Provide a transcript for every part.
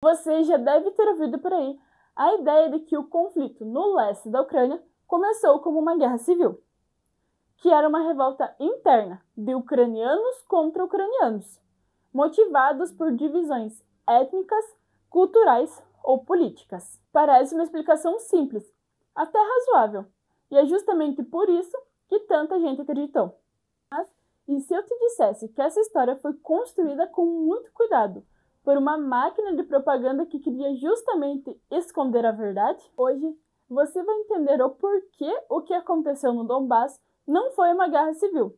Você já deve ter ouvido por aí a ideia de que o conflito no leste da Ucrânia começou como uma guerra civil, que era uma revolta interna de ucranianos contra ucranianos, motivados por divisões étnicas, culturais ou políticas. Parece uma explicação simples, até razoável, e é justamente por isso que tanta gente acreditou. Mas, e se eu te dissesse que essa história foi construída com muito cuidado por uma máquina de propaganda que queria justamente esconder a verdade? Hoje, você vai entender o porquê o que aconteceu no Donbass não foi uma guerra civil,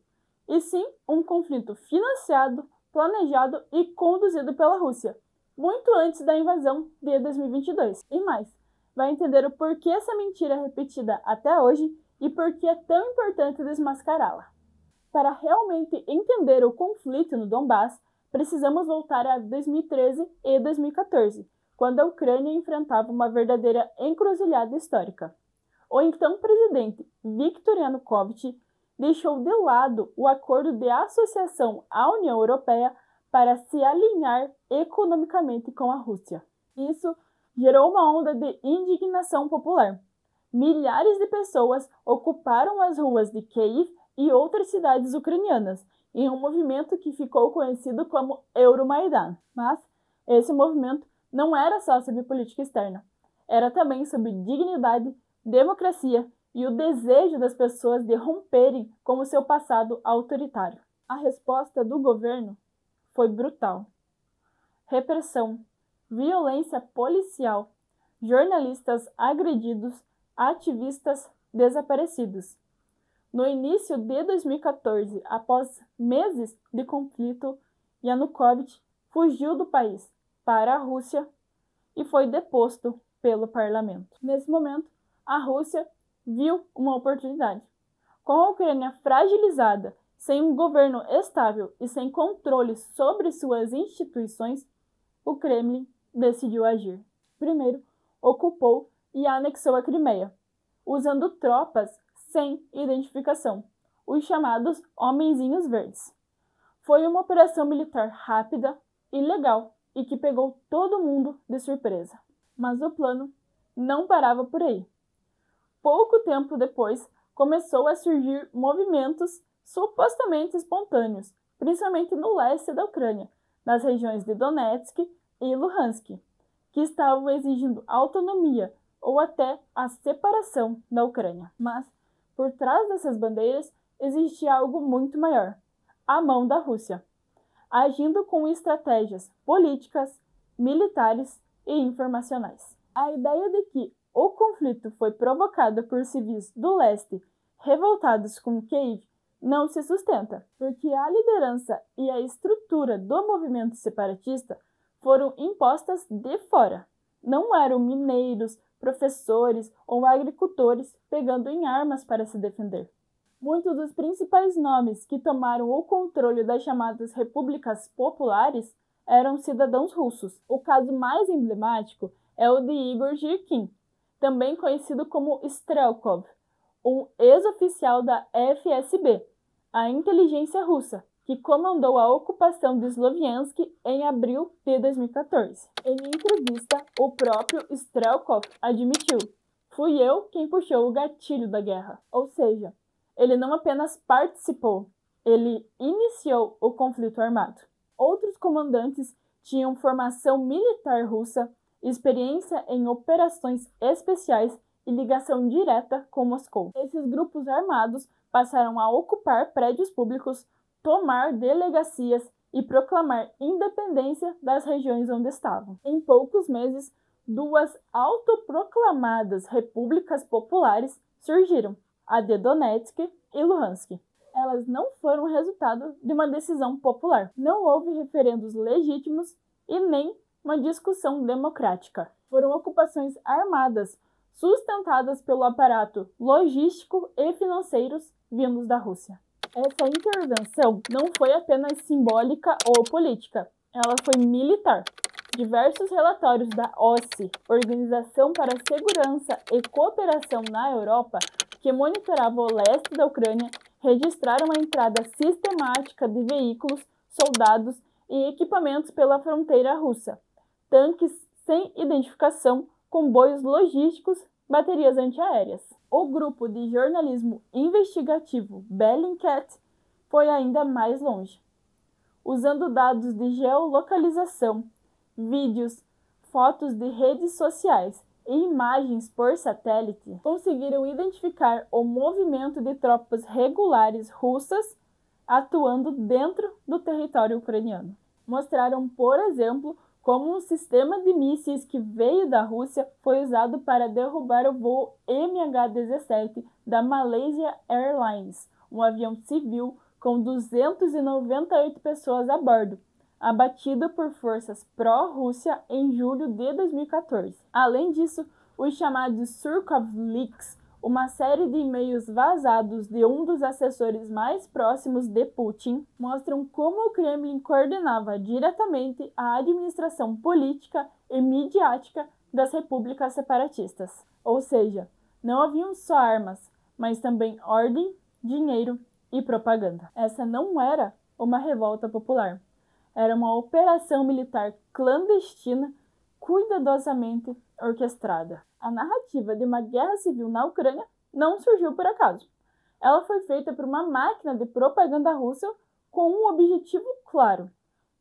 e sim um conflito financiado, planejado e conduzido pela Rússia, muito antes da invasão de 2022. E mais, vai entender o porquê essa mentira é repetida até hoje e por que é tão importante desmascará-la. Para realmente entender o conflito no Donbass, precisamos voltar a 2013 e 2014, quando a Ucrânia enfrentava uma verdadeira encruzilhada histórica. O então presidente Viktor Yanukovych deixou de lado o acordo de associação à União Europeia para se alinhar economicamente com a Rússia. Isso gerou uma onda de indignação popular. Milhares de pessoas ocuparam as ruas de Kiev e outras cidades ucranianas, em um movimento que ficou conhecido como Euromaidan. Mas esse movimento não era só sobre política externa, era também sobre dignidade, democracia e o desejo das pessoas de romperem com o seu passado autoritário. A resposta do governo foi brutal. Repressão, violência policial, jornalistas agredidos, ativistas desaparecidos. No início de 2014, após meses de conflito, Yanukovych fugiu do país para a Rússia e foi deposto pelo parlamento. Nesse momento, a Rússia viu uma oportunidade. Com a Ucrânia fragilizada, sem um governo estável e sem controle sobre suas instituições, o Kremlin decidiu agir. Primeiro, ocupou e anexou a Crimeia, usando tropas sem identificação, os chamados Homenzinhos Verdes. Foi uma operação militar rápida e legal e que pegou todo mundo de surpresa. Mas o plano não parava por aí. Pouco tempo depois, começou a surgir movimentos supostamente espontâneos, principalmente no leste da Ucrânia, nas regiões de Donetsk e Luhansk, que estavam exigindo autonomia ou até a separação da Ucrânia. Mas, por trás dessas bandeiras, existia algo muito maior: a mão da Rússia, agindo com estratégias políticas, militares e informacionais. A ideia de que o conflito foi provocado por civis do leste revoltados com Kiev não se sustenta, porque a liderança e a estrutura do movimento separatista foram impostas de fora. Não eram mineiros, professores ou agricultores pegando em armas para se defender. Muitos dos principais nomes que tomaram o controle das chamadas repúblicas populares eram cidadãos russos. O caso mais emblemático é o de Igor Girkin, também conhecido como Strelkov, um ex-oficial da FSB, a inteligência russa, que comandou a ocupação de Sloviansk em abril de 2014. Em entrevista, o próprio Strelkov admitiu: "Fui eu quem puxou o gatilho da guerra." Ou seja, ele não apenas participou, ele iniciou o conflito armado. Outros comandantes tinham formação militar russa, experiência em operações especiais e ligação direta com Moscou. Esses grupos armados passaram a ocupar prédios públicos, tomar delegacias e proclamar independência das regiões onde estavam. Em poucos meses, duas autoproclamadas repúblicas populares surgiram, a de Donetsk e Luhansk. Elas não foram resultado de uma decisão popular. Não houve referendos legítimos e nem uma discussão democrática. Foram ocupações armadas, sustentadas pelo aparato logístico e financeiros vindos da Rússia. Essa intervenção não foi apenas simbólica ou política, ela foi militar. Diversos relatórios da OSCE, Organização para a Segurança e Cooperação na Europa, que monitorava o leste da Ucrânia, registraram a entrada sistemática de veículos, soldados e equipamentos pela fronteira russa. Tanques sem identificação, comboios logísticos, baterias antiaéreas. O grupo de jornalismo investigativo Bellingcat foi ainda mais longe. Usando dados de geolocalização, vídeos, fotos de redes sociais e imagens por satélite, conseguiram identificar o movimento de tropas regulares russas atuando dentro do território ucraniano. Mostraram, por exemplo, como um sistema de mísseis que veio da Rússia foi usado para derrubar o voo MH17 da Malaysia Airlines, um avião civil com 298 pessoas a bordo, abatido por forças pró-Rússia em julho de 2014. Além disso, os chamados Surkov Leaks, uma série de e-mails vazados de um dos assessores mais próximos de Putin, mostram como o Kremlin coordenava diretamente a administração política e midiática das repúblicas separatistas. Ou seja, não haviam só armas, mas também ordem, dinheiro e propaganda. Essa não era uma revolta popular. Era uma operação militar clandestina, cuidadosamente orquestrada. A narrativa de uma guerra civil na Ucrânia não surgiu por acaso. Ela foi feita por uma máquina de propaganda russa com um objetivo claro: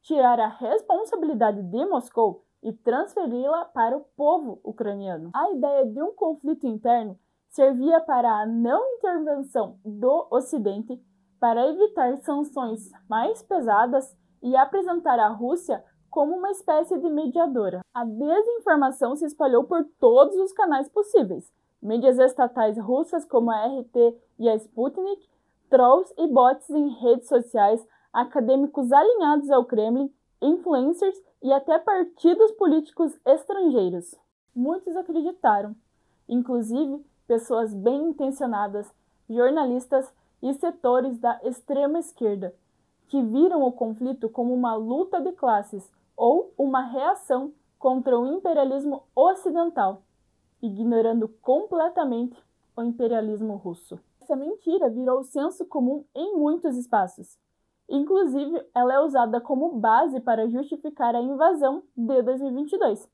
tirar a responsabilidade de Moscou e transferi-la para o povo ucraniano. A ideia de um conflito interno servia para a não intervenção do Ocidente, para evitar sanções mais pesadas e apresentar a Rússia como uma espécie de mediadora. A desinformação se espalhou por todos os canais possíveis. Mídias estatais russas como a RT e a Sputnik, trolls e bots em redes sociais, acadêmicos alinhados ao Kremlin, influencers e até partidos políticos estrangeiros. Muitos acreditaram, inclusive pessoas bem intencionadas, jornalistas e setores da extrema esquerda, que viram o conflito como uma luta de classes ou uma reação contra o imperialismo ocidental, ignorando completamente o imperialismo russo. Essa mentira virou senso comum em muitos espaços. Inclusive, ela é usada como base para justificar a invasão de 2022,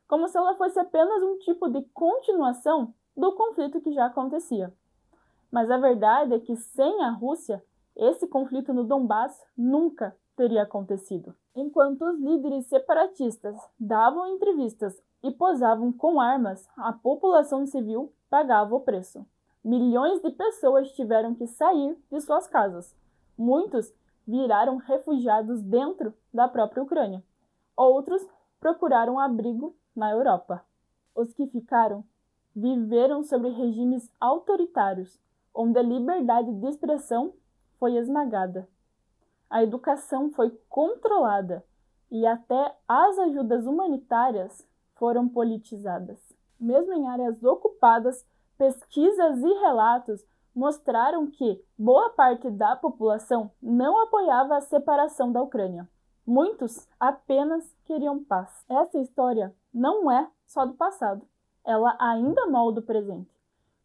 como se ela fosse apenas um tipo de continuação do conflito que já acontecia. Mas a verdade é que sem a Rússia, esse conflito no Donbass nunca teria acontecido. Enquanto os líderes separatistas davam entrevistas e posavam com armas, a população civil pagava o preço. Milhões de pessoas tiveram que sair de suas casas. Muitos viraram refugiados dentro da própria Ucrânia. Outros procuraram abrigo na Europa. Os que ficaram viveram sob regimes autoritários, onde a liberdade de expressão foi esmagada. A educação foi controlada e até as ajudas humanitárias foram politizadas. Mesmo em áreas ocupadas, pesquisas e relatos mostraram que boa parte da população não apoiava a separação da Ucrânia. Muitos apenas queriam paz. Essa história não é só do passado, ela ainda molda o presente.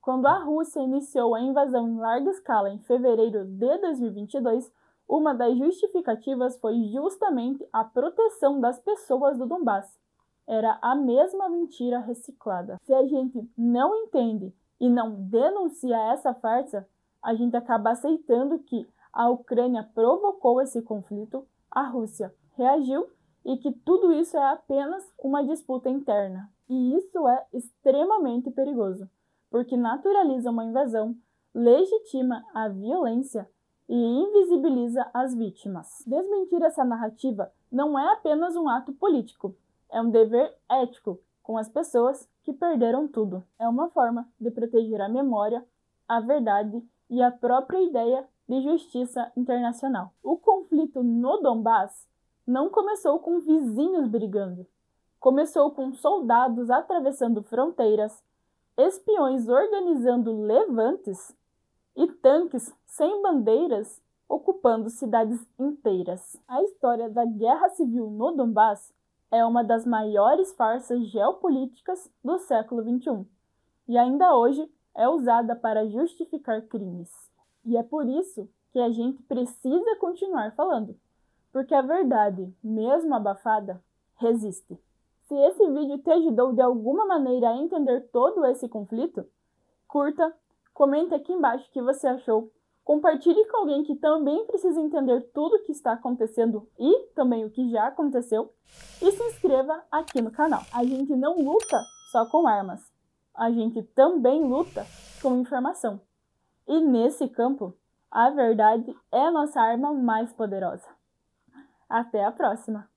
Quando a Rússia iniciou a invasão em larga escala em fevereiro de 2022, uma das justificativas foi justamente a proteção das pessoas do Donbass. Era a mesma mentira reciclada. Se a gente não entende e não denuncia essa farsa, a gente acaba aceitando que a Ucrânia provocou esse conflito, a Rússia reagiu e que tudo isso é apenas uma disputa interna. E isso é extremamente perigoso, porque naturaliza uma invasão, legitima a violência e invisibiliza as vítimas. Desmentir essa narrativa não é apenas um ato político, é um dever ético com as pessoas que perderam tudo. É uma forma de proteger a memória, a verdade e a própria ideia de justiça internacional. O conflito no Donbass não começou com vizinhos brigando. Começou com soldados atravessando fronteiras, espiões organizando levantes e tanques sem bandeiras ocupando cidades inteiras. A história da guerra civil no Donbass é uma das maiores farsas geopolíticas do século XXI e ainda hoje é usada para justificar crimes. E é por isso que a gente precisa continuar falando, porque a verdade, mesmo abafada, resiste. Se esse vídeo te ajudou de alguma maneira a entender todo esse conflito, curta, comente aqui embaixo o que você achou, compartilhe com alguém que também precisa entender tudo o que está acontecendo e também o que já aconteceu, e se inscreva aqui no canal. A gente não luta só com armas, a gente também luta com informação. E nesse campo, a verdade é a nossa arma mais poderosa. Até a próxima!